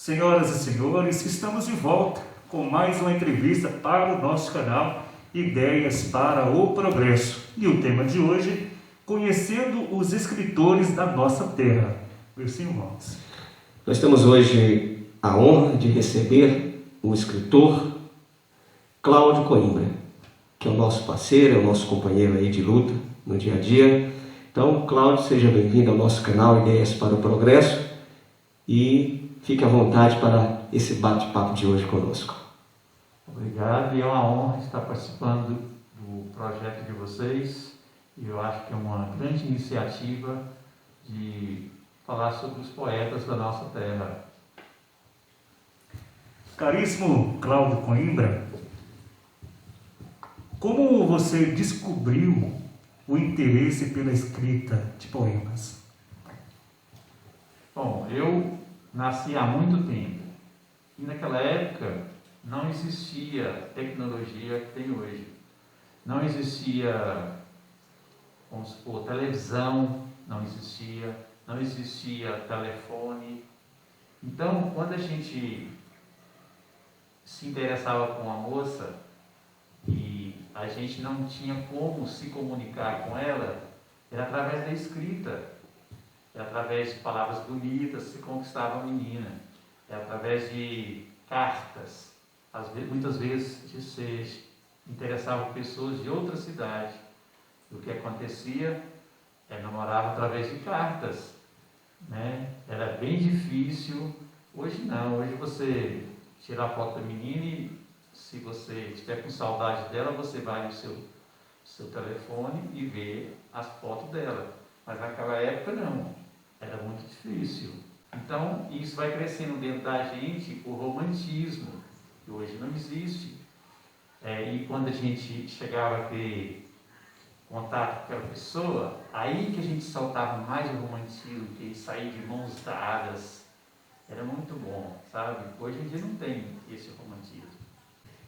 Senhoras e senhores, estamos de volta com mais uma entrevista para o nosso canal Ideias para o Progresso. E o tema de hoje, conhecendo os escritores da nossa terra. Versinho, irmãos. Nós temos hoje a honra de receber o escritor Cláudio Coimbra, que é o nosso parceiro, é o nosso companheiro aí de luta no dia a dia. Então, Cláudio, seja bem-vindo ao nosso canal Ideias para o Progresso e fique à vontade para esse bate-papo de hoje conosco. Obrigado, e é uma honra estar participando do projeto de vocês. E eu acho que é uma grande iniciativa de falar sobre os poetas da nossa terra. Caríssimo Cláudio Coimbra, como você descobriu o interesse pela escrita de poemas? Bom, eu nasci há muito tempo e naquela época não existia tecnologia que tem hoje. Não existia, vamos supor, televisão, não existia telefone. Então, quando a gente se interessava com uma moça e a gente não tinha como se comunicar com ela, era através da escrita, era através de palavras bonitas se conquistava a menina, era através de cartas. Muitas vezes se interessava pessoas de outra cidade. O que acontecia namorava através de cartas, né? Era bem difícil. Hoje não, hoje você tira a foto da menina e se você estiver com saudade dela, você vai no seu telefone e vê as fotos dela. Mas naquela época não, era muito difícil. Então isso vai crescendo dentro da gente o romantismo, que hoje não existe. E quando a gente chegava a ter contato com aquela pessoa, aí que a gente saltava mais o romantismo, que sair de mãos dadas, era muito bom, sabe? Hoje em dia não tem esse romantismo.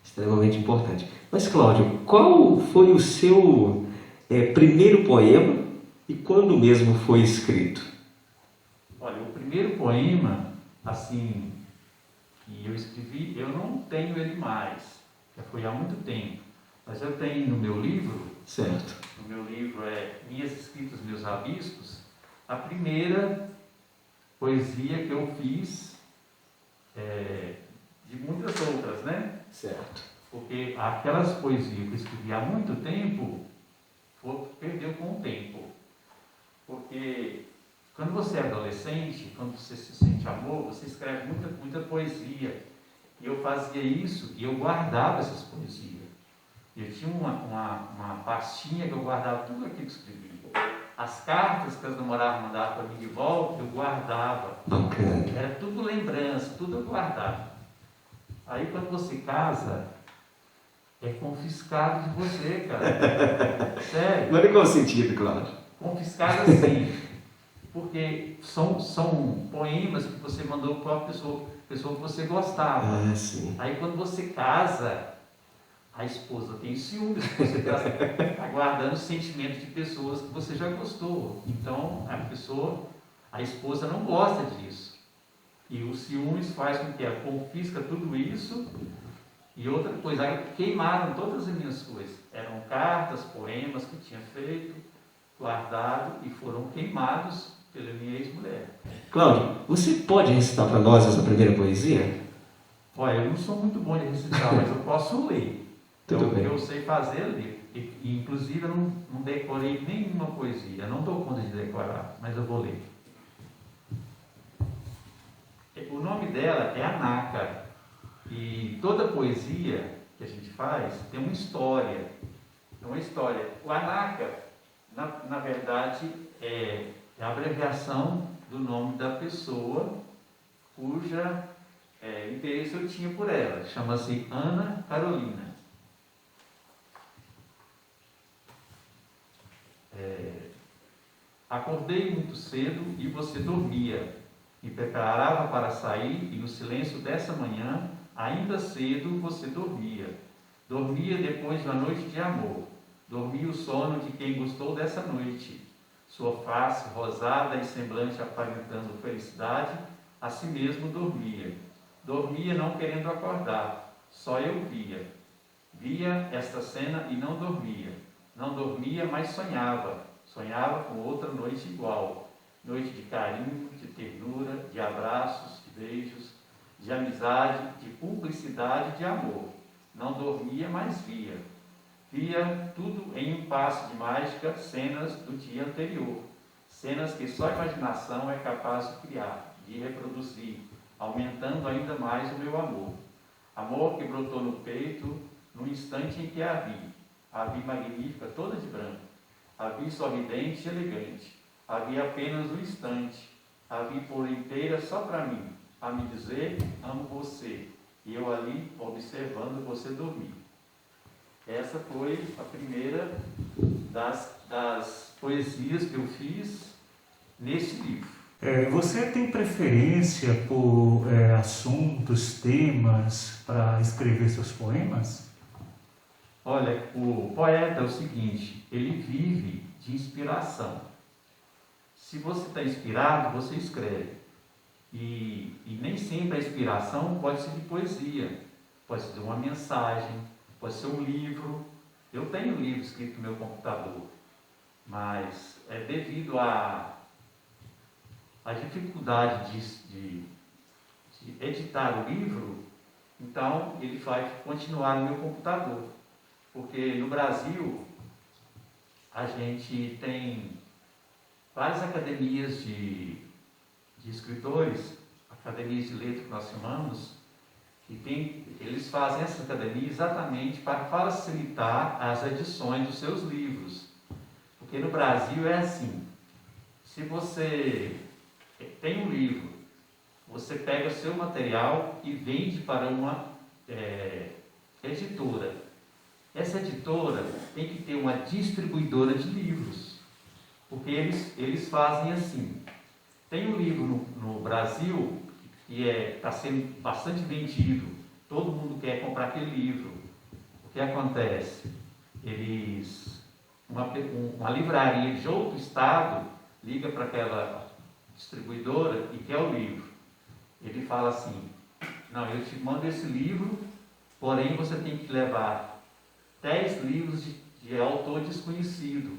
Extremamente importante. Mas, Cláudio, qual foi o seu primeiro poema e quando mesmo foi escrito? Olha, o primeiro poema, assim, que eu escrevi, eu não tenho ele mais, já foi há muito tempo, mas eu tenho no meu livro. Certo. No meu livro é Minhas Escritas, Meus Rabiscos, a primeira poesia que eu fiz, de muitas outras, né? Certo. Porque aquelas poesias que eu escrevi há muito tempo, perdeu com o tempo. Porque quando você é adolescente, quando você se sente amor, você escreve muita poesia. E eu fazia isso e eu guardava essas poesias. Eu tinha uma pastinha que eu guardava tudo aquilo que escrevi. As cartas que as namoradas mandavam para mim de volta, eu guardava. Bacana. Era tudo lembrança, tudo eu guardava. Aí quando você casa, é confiscado de você, cara. Sério. Mas em qual sentido, Cláudio? Confiscado assim. Porque são poemas que você mandou para a pessoa que você gostava. Ah, sim. Aí quando você casa, a esposa tem ciúmes, você está guardando sentimentos de pessoas que você já gostou. Então, a esposa não gosta disso. E o ciúmes faz com que ela confisca tudo isso. E outra coisa, aí queimaram todas as minhas coisas. Eram cartas, poemas que eu tinha feito, guardado e foram queimados pela minha ex-mulher. Cláudio, você pode recitar para nós essa primeira poesia? Olha, eu não sou muito bom de recitar, mas eu posso ler. Tudo bem. O que eu sei fazer é ler. E, inclusive, eu não decorei nenhuma poesia. Eu não dou conta de decorar, mas eu vou ler. O nome dela é Anaca. E toda poesia que a gente faz tem uma história. É uma história. O Anaca, na verdade, é a abreviação do nome da pessoa cuja interesse eu tinha por ela. Chama-se Ana Carolina. Acordei muito cedo e você dormia. Me preparava para sair e no silêncio dessa manhã, ainda cedo, você dormia. Dormia depois de uma noite de amor. Dormia o sono de quem gostou dessa noite. Sua face rosada e semblante aparentando felicidade, assim mesmo dormia. Dormia não querendo acordar, só eu via. Via esta cena e não dormia. Não dormia, mas sonhava. Sonhava com outra noite igual. Noite de carinho, de ternura, de abraços, de beijos, de amizade, de cumplicidade, de amor. Não dormia, mas via. Via tudo em um passe de mágica, cenas do dia anterior. Cenas que só a imaginação é capaz de criar, de reproduzir, aumentando ainda mais o meu amor. Amor que brotou no peito no instante em que a vi. A vi magnífica, toda de branco. A vi sorridente e elegante. A vi apenas um instante. A vi por inteira só para mim. A me dizer, amo você. E eu ali, observando você dormir. Essa foi a primeira das poesias que eu fiz nesse livro. Você tem preferência por assuntos, temas para escrever seus poemas? Olha, o poeta é o seguinte, ele vive de inspiração. Se você está inspirado, você escreve. E nem sempre a inspiração pode ser de poesia, pode ser de uma mensagem, pode ser um livro. Eu tenho livro escrito no meu computador, mas é devido à dificuldade de editar o livro, então ele vai continuar no meu computador. Porque no Brasil a gente tem várias academias de escritores, academias de letras que nós chamamos, eles fazem essa academia exatamente para facilitar as edições dos seus livros. Porque no Brasil é assim, se você tem um livro, você pega o seu material e vende para uma editora. Essa editora tem que ter uma distribuidora de livros, porque eles fazem assim. Tem um livro no Brasil que está sendo bastante vendido, todo mundo quer comprar aquele livro. O que acontece? Uma livraria de outro estado liga para aquela distribuidora e quer o livro. Ele fala assim, não, eu te mando esse livro, porém você tem que levar 10 livros de autor desconhecido.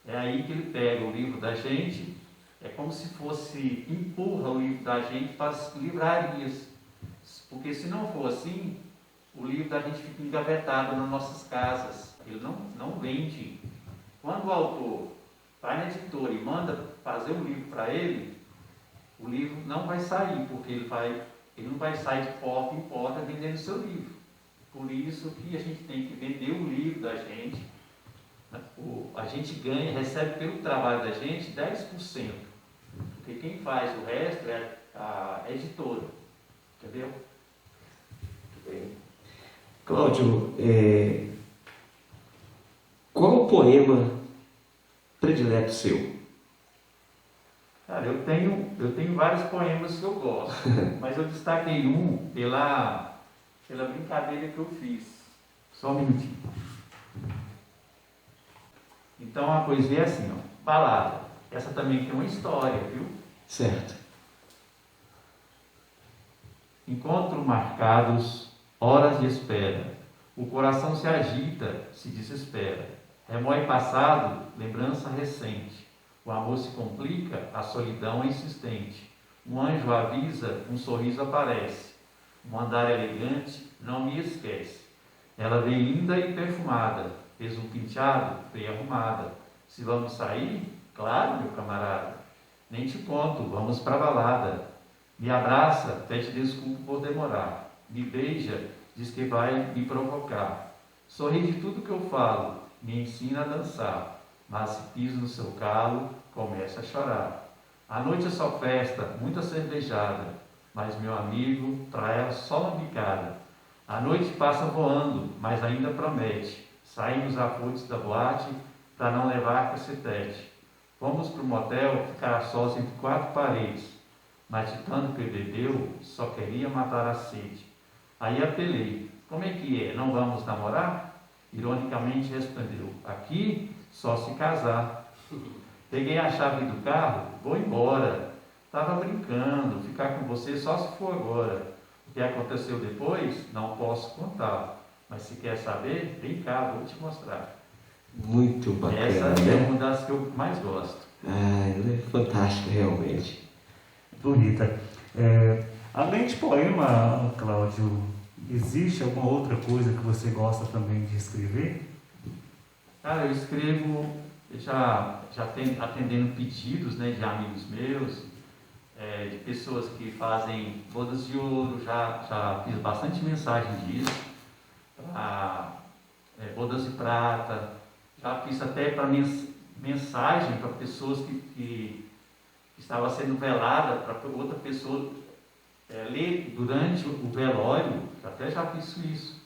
É aí que ele pega o livro da gente, é como se fosse, empurra o livro da gente para as livrarias. Porque se não for assim, o livro da gente fica engavetado nas nossas casas. Ele não vende. Quando o autor vai na editora e manda fazer um livro para ele, o livro não vai sair, porque ele não vai sair de porta em porta vendendo seu livro. Por isso que a gente tem que vender o livro da gente. A gente recebe pelo trabalho da gente 10%. Porque quem faz o resto é a editora. Entendeu? Muito bem. Cláudio, qual o poema predileto seu? Cara, eu tenho vários poemas que eu gosto, mas eu destaquei um pela brincadeira que eu fiz. Só um minutinho. Então a poesia é assim, ó, balada. Essa também tem uma história, viu? Certo. Encontros marcados, horas de espera. O coração se agita, se desespera. Remói passado, lembrança recente. O amor se complica, a solidão é insistente. Um anjo avisa, um sorriso aparece. Um andar elegante, não me esquece. Ela veio linda e perfumada, fez um penteado, bem arrumada. Se vamos sair? Claro, meu camarada. Nem te conto, vamos pra balada. Me abraça, pede desculpa por demorar. Me beija, diz que vai me provocar. Sorri de tudo que eu falo, me ensina a dançar. Mas se piso no seu calo, começa a chorar. A noite é só festa, muita cervejada. Mas meu amigo, pra ela só lambicada. A noite passa voando, mas ainda promete. Saímos afoitos da boate para não levar cacetete. Fomos pro motel ficar sós entre 4 paredes. Mas de tanto que bebeu, só queria matar a sede. Aí apelei, como é que é, não vamos namorar? Ironicamente respondeu, aqui só se casar. Peguei a chave do carro, vou embora. estava brincando, ficar com você só se for agora. O que aconteceu depois, não posso contar. Mas se quer saber, vem cá, vou te mostrar. Muito bacana, Essa né? é uma das que eu mais gosto. Ela é fantástica, realmente. Bonita. Além de poema, Cláudio, existe alguma outra coisa que você gosta também de escrever? Cara, eu escrevo, atendendo pedidos, né, de amigos meus, de pessoas que fazem bodas de ouro, já fiz bastante mensagem disso, bodas de prata, já fiz até para mensagem para pessoas que estava sendo velada, para outra pessoa ler durante o velório, até já fiz isso.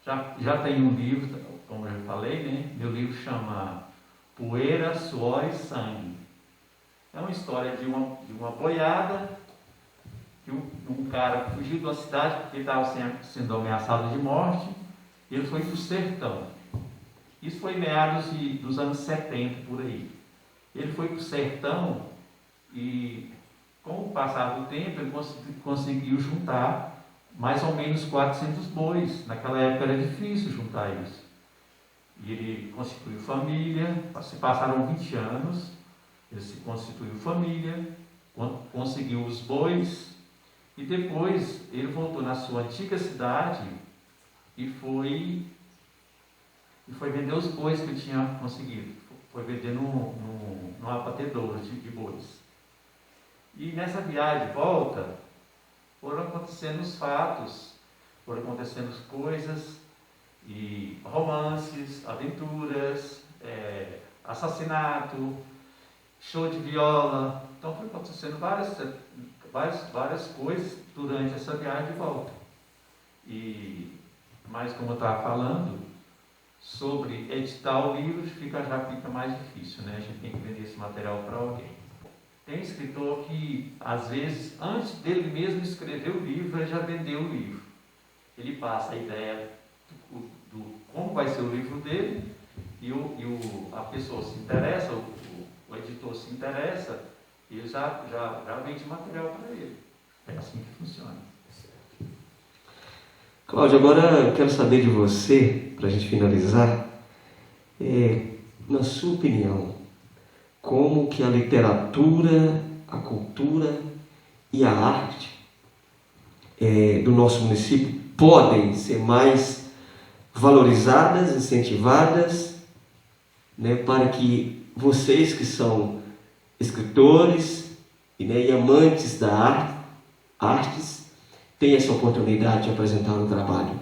Já tenho um livro, como eu já falei, né? Meu livro chama Poeira, Suor e Sangue. É uma história de uma boiada, que um cara fugiu da cidade porque estava sendo ameaçado de morte, e ele foi para o sertão. Isso foi em meados dos anos 70, por aí. Ele foi para o sertão e, com o passar do tempo, ele conseguiu juntar mais ou menos 400 bois. Naquela época era difícil juntar isso. E ele constituiu família, se passaram 20 anos, ele se constituiu família, conseguiu os bois, e depois ele voltou na sua antiga cidade e foi vender os bois que ele tinha conseguido. Foi vender num abatedouro de bois. E nessa viagem de volta, foram acontecendo os fatos, foram acontecendo coisas, e romances, aventuras, assassinato, show de viola. Então foi acontecendo várias coisas durante essa viagem de volta. Mas como eu estava falando, sobre editar o livro já fica mais difícil, né? A gente tem que vender esse material para alguém. Tem escritor que, às vezes, antes dele mesmo escrever o livro, ele já vendeu o livro. Ele passa a ideia do como vai ser o livro dele, e a pessoa se interessa, o editor se interessa, e ele já vende material para ele. É assim que funciona. Cláudio, agora eu quero saber de você, para a gente finalizar, na sua opinião, como que a literatura, a cultura e a arte do nosso município podem ser mais valorizadas, incentivadas, né, para que vocês que são escritores e amantes da artes tenham essa oportunidade de apresentar um trabalho?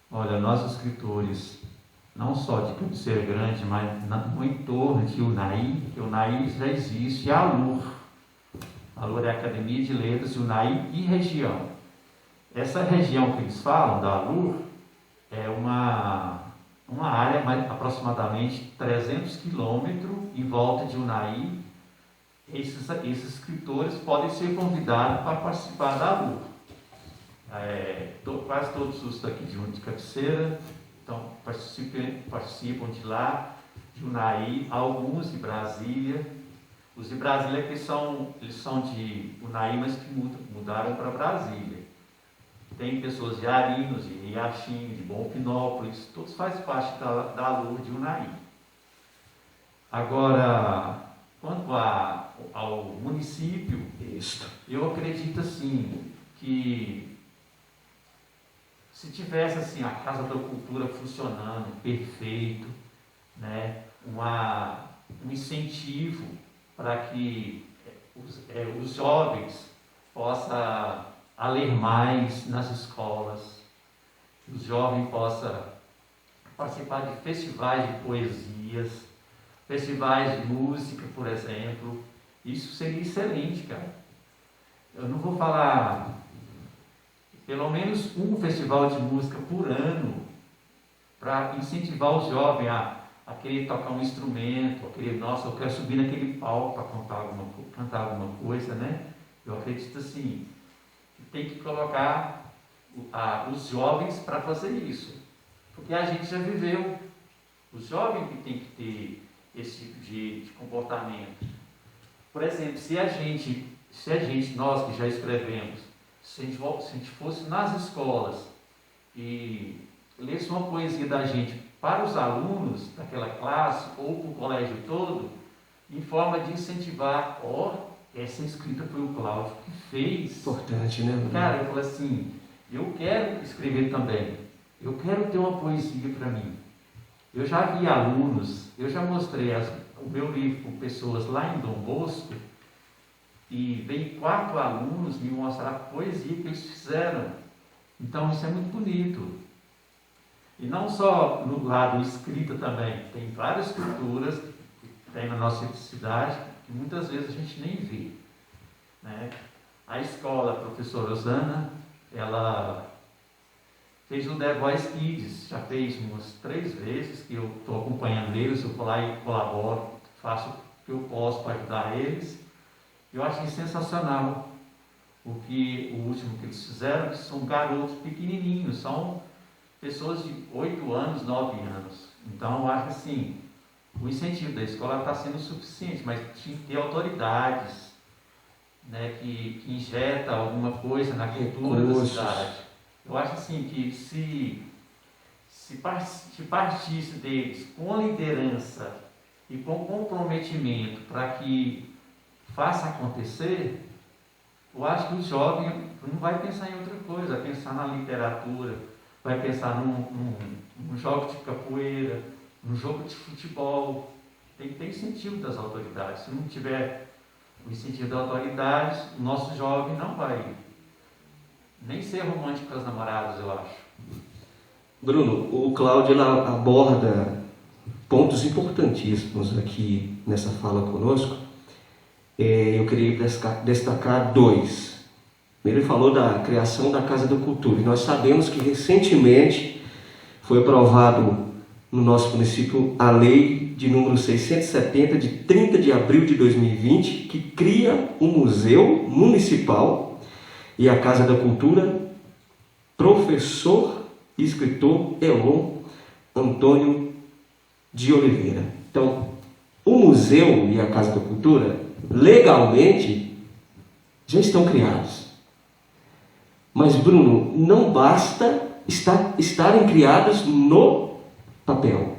Olha, nós escritores, não só de Cabeceira Grande, mas no entorno de Unai, que Unai já existe, e a ALUR. A ALUR é a Academia de Letras de Unai e região. Essa região que eles falam, da ALUR, é uma área de aproximadamente 300 quilômetros em volta de Unai. Esses escritores podem ser convidados para participar da ALUR. Quase todos os daqui de Cabeceira, então participam de lá, de Unai, alguns de Brasília. Os de Brasília eles são de Unai, mas que mudaram para Brasília. Tem pessoas de Arinos, de Riachim, de Bonfinópolis, todos fazem parte da ALUR de Unai. Agora, quanto ao município, eu acredito assim, que se tivesse assim, a Casa da Cultura funcionando, perfeito, né, um incentivo para que os jovens possam ler mais nas escolas, que os jovens possam participar de festivais de poesias, festivais de música, por exemplo. Isso seria excelente, cara. Eu não vou falar pelo menos um festival de música por ano para incentivar os jovens a querer tocar um instrumento, a querer, nossa, eu quero subir naquele palco para cantar alguma coisa, né? Eu acredito assim, que tem que colocar os jovens para fazer isso, porque a gente já viveu. Os jovens que tem que ter esse tipo de comportamento. Por exemplo, se a gente, nós que já escrevemos, se a gente fosse nas escolas e lesse uma poesia da gente para os alunos daquela classe ou para o colégio todo, em forma de incentivar, essa escrita foi o Cláudio que fez. Importante, né? Cara, eu falo assim, eu quero escrever também, eu quero ter uma poesia para mim. Eu já vi alunos, eu já mostrei o meu livro para pessoas lá em Dom Bosco, e vem 4 alunos me mostrar a poesia que eles fizeram. Então isso é muito bonito. E não só no lado escrita também, tem várias culturas que tem na nossa cidade que muitas vezes a gente nem vê, né? A escola, a professora Osana, ela fez o The Voice Kids, já fez umas 3 vezes que eu estou acompanhando eles, eu vou lá e colaboro, faço o que eu posso para ajudar eles. Eu achei sensacional o último que eles fizeram, que são garotos pequenininhos, são pessoas de 8 anos, 9 anos. Então, eu acho que assim, o incentivo da escola está sendo suficiente, mas tinha que ter autoridades, né, que injeta alguma coisa na cultura da cidade. Eu acho assim que se partisse deles com a liderança e com comprometimento para que faça acontecer, eu acho que o jovem não vai pensar em outra coisa, vai pensar na literatura, vai pensar num jogo de capoeira, num jogo de futebol. Tem que ter incentivo das autoridades. Se não tiver o incentivo das autoridades, o nosso jovem não vai nem ser romântico com as namoradas, eu acho. Bruno, o Cláudio ela aborda pontos importantíssimos aqui nessa fala conosco. Eu queria destacar 2. Ele falou da criação da Casa da Cultura. E nós sabemos que recentemente foi aprovado no nosso município a lei de número 670, de 30 de abril de 2020, que cria um museu municipal e a Casa da Cultura, professor e escritor Elon Antônio de Oliveira. Então, o museu e a Casa da Cultura, legalmente, já estão criados. Mas, Bruno, não basta estarem criados no papel.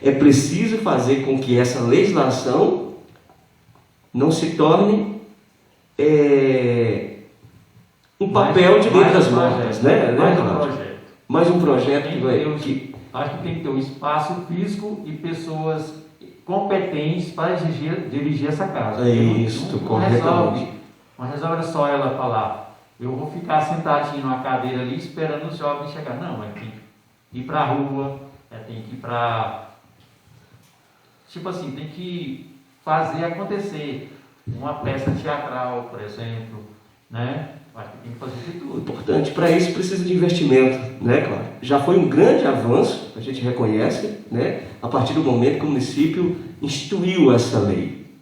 É preciso fazer com que essa legislação não se torne um papel de letras mortas, né? Mais um projeto que vai... Acho que tem que ter um espaço físico e pessoas competentes para dirigir essa casa. Isso, corretamente. Não resolve só ela falar, eu vou ficar sentadinho numa cadeira ali esperando os jovens chegar. Não, tem que ir para a rua, tem que ir para... Tipo assim, tem que fazer acontecer. Uma peça teatral, por exemplo, né? Acho que tem que fazer de tudo. Importante, para isso precisa de investimento, né, claro. Já foi um grande avanço, a gente reconhece, né, a partir do momento que o município instituiu essa lei.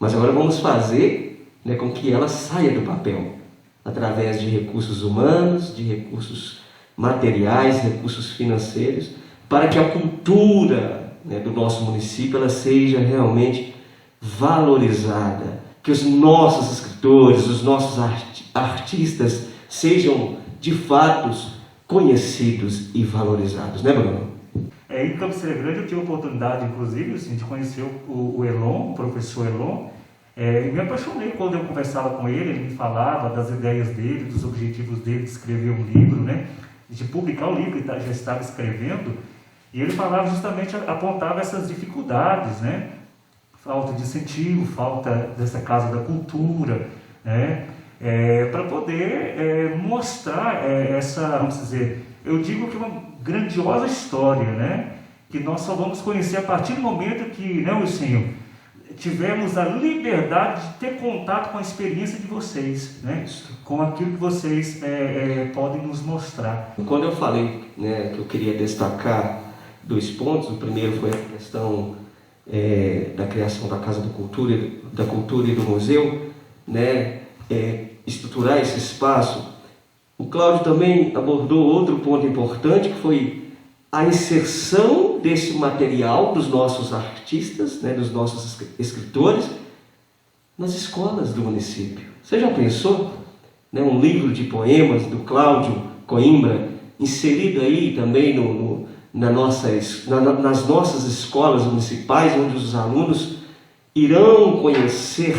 Mas agora vamos fazer, né, com que ela saia do papel, através de recursos humanos, de recursos materiais, recursos financeiros, para que a cultura, né, do nosso município ela seja realmente valorizada, que os nossos escritores, os nossos artistas sejam de fato conhecidos e valorizados, né, Bruno? Em Campina Grande eu tive a oportunidade, inclusive, assim, de conhecer o Elon, o professor Elon, e me apaixonei quando eu conversava com ele, ele me falava das ideias dele, dos objetivos dele de escrever um livro, né, de publicar o livro que já estava escrevendo, e ele falava justamente, apontava essas dificuldades, né, falta de incentivo, falta dessa Casa da Cultura, né, para poder mostrar essa, vamos dizer, eu digo que é uma grandiosa história, né, que nós só vamos conhecer a partir do momento que, né, Wilson, tivemos a liberdade de ter contato com a experiência de vocês, né, com aquilo que vocês podem nos mostrar. Quando eu falei, né, que eu queria destacar 2 pontos, o primeiro foi a questão da criação da Casa da Cultura e do museu, né, estruturar esse espaço. O Cláudio também abordou outro ponto importante, que foi a inserção desse material dos nossos artistas, né, dos nossos escritores, nas escolas do município. Você já pensou, né, um livro de poemas do Cláudio Coimbra inserido aí também nas nossas escolas municipais, onde os alunos irão conhecer,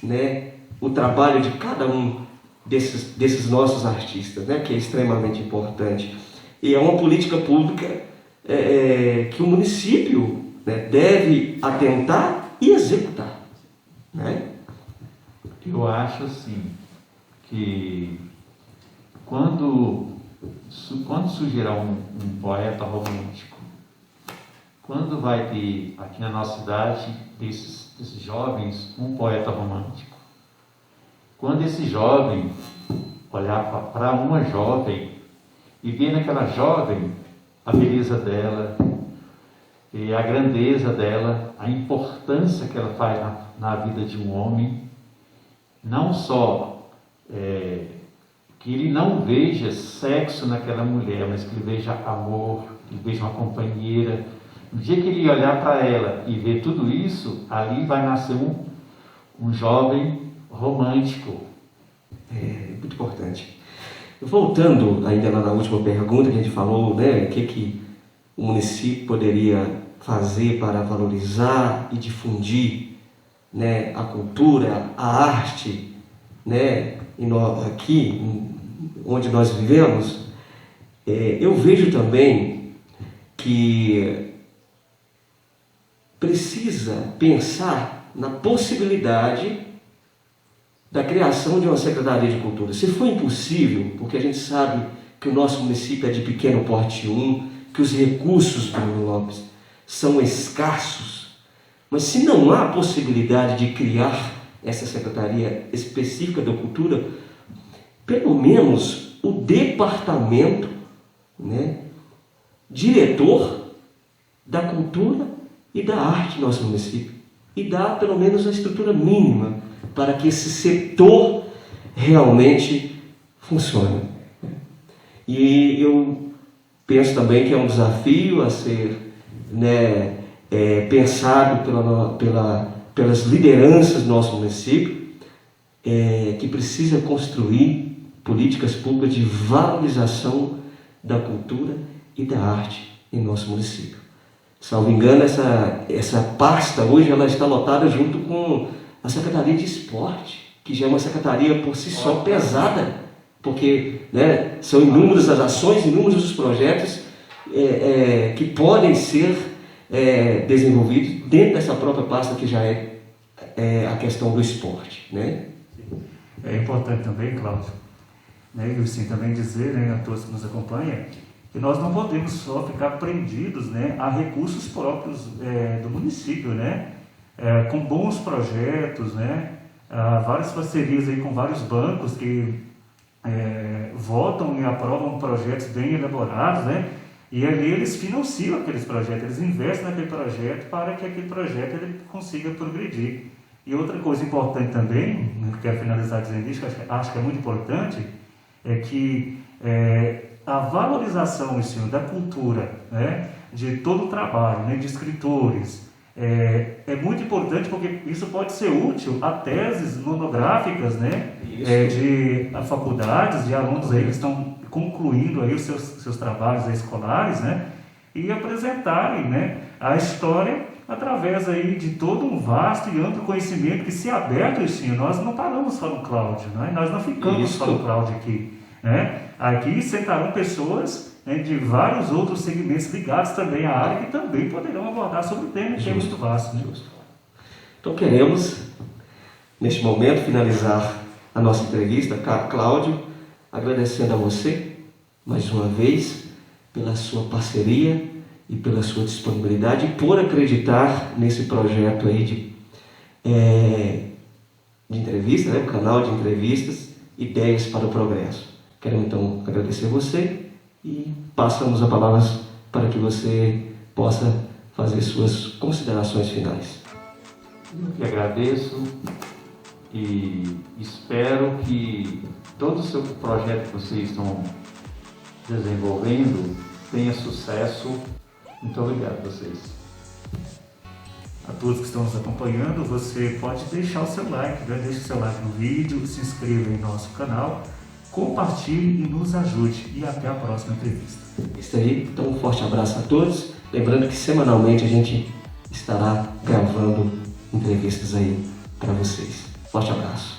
né, o trabalho de cada um desses nossos artistas, né, que é extremamente importante. E é uma política pública que o município, né, deve atentar e executar, né? Eu acho assim que quando surgirá um poeta romântico, quando vai ter aqui na nossa cidade desses jovens um poeta romântico, quando esse jovem olhar para uma jovem e ver naquela jovem a beleza dela, e a grandeza dela, a importância que ela faz na vida de um homem, não só que ele não veja sexo naquela mulher, mas que ele veja amor, que ele veja uma companheira. No dia que ele olhar para ela e ver tudo isso, ali vai nascer um jovem romântico. É muito importante. Voltando ainda lá na última pergunta que a gente falou, né, o que o município poderia fazer para valorizar e difundir, né, a cultura, a arte, né, aqui onde nós vivemos. Eu vejo também que precisa pensar na possibilidade da criação de uma Secretaria de Cultura. Se for impossível, porque a gente sabe que o nosso município é de pequeno porte 1, que os recursos, Bruno Lopes, são escassos, mas se não há possibilidade de criar essa Secretaria específica da Cultura, pelo menos o departamento, né, diretor da cultura e da arte do nosso município, e dar pelo menos a estrutura mínima para que esse setor realmente funcione. E eu penso também que é um desafio a ser, né, pensado pelas lideranças do nosso município, que precisa construir políticas públicas de valorização da cultura e da arte em nosso município. Salvo engano, essa pasta hoje ela está lotada junto com a Secretaria de Esporte, que já é uma secretaria por si só pesada, porque, né, são inúmeras as ações, inúmeros os projetos que podem ser desenvolvidos dentro dessa própria pasta que já é a questão do esporte, né? É importante também, Cláudio, né, e assim também dizer, né, a todos que nos acompanham, que nós não podemos só ficar prendidos, né, a recursos próprios do município, né, com bons projetos, né, várias parcerias aí com vários bancos que votam e aprovam projetos bem elaborados, né, e ali eles financiam aqueles projetos, eles investem naquele projeto para que aquele projeto ele consiga progredir. E outra coisa importante também, quero finalizar dizendo isso, que acho que é muito importante, é que a valorização da cultura, né, de todo o trabalho, né, de escritores, é muito importante porque isso pode ser útil a teses monográficas, né, de faculdades, de alunos aí que estão concluindo aí os seus trabalhos escolares, né, e apresentarem, né, a história através aí de todo um vasto e amplo conhecimento que, se aberto, nós não paramos só no Cláudio, né, nós não ficamos só no Cláudio aqui, né, aqui sentarão pessoas, né, de vários outros segmentos ligados também à área que também poderão abordar sobre o tema, que é muito vasto, né? Então queremos, neste momento, finalizar a nossa entrevista, Cláudio, agradecendo a você, mais uma vez, pela sua parceria e pela sua disponibilidade e por acreditar nesse projeto aí de entrevista, né, o canal de entrevistas, Ideias para o Progresso. Quero então agradecer você e passamos a palavra para que você possa fazer suas considerações finais. Eu que agradeço e espero que todo o seu projeto que vocês estão desenvolvendo tenha sucesso. Muito obrigado a vocês. a todos que estão nos acompanhando, você pode deixar o seu like, né? Deixe o seu like no vídeo, se inscreva em nosso canal, compartilhe e nos ajude. E até a próxima entrevista. Isso aí, então um forte abraço a todos. Lembrando que semanalmente a gente estará gravando entrevistas aí para vocês. Forte abraço.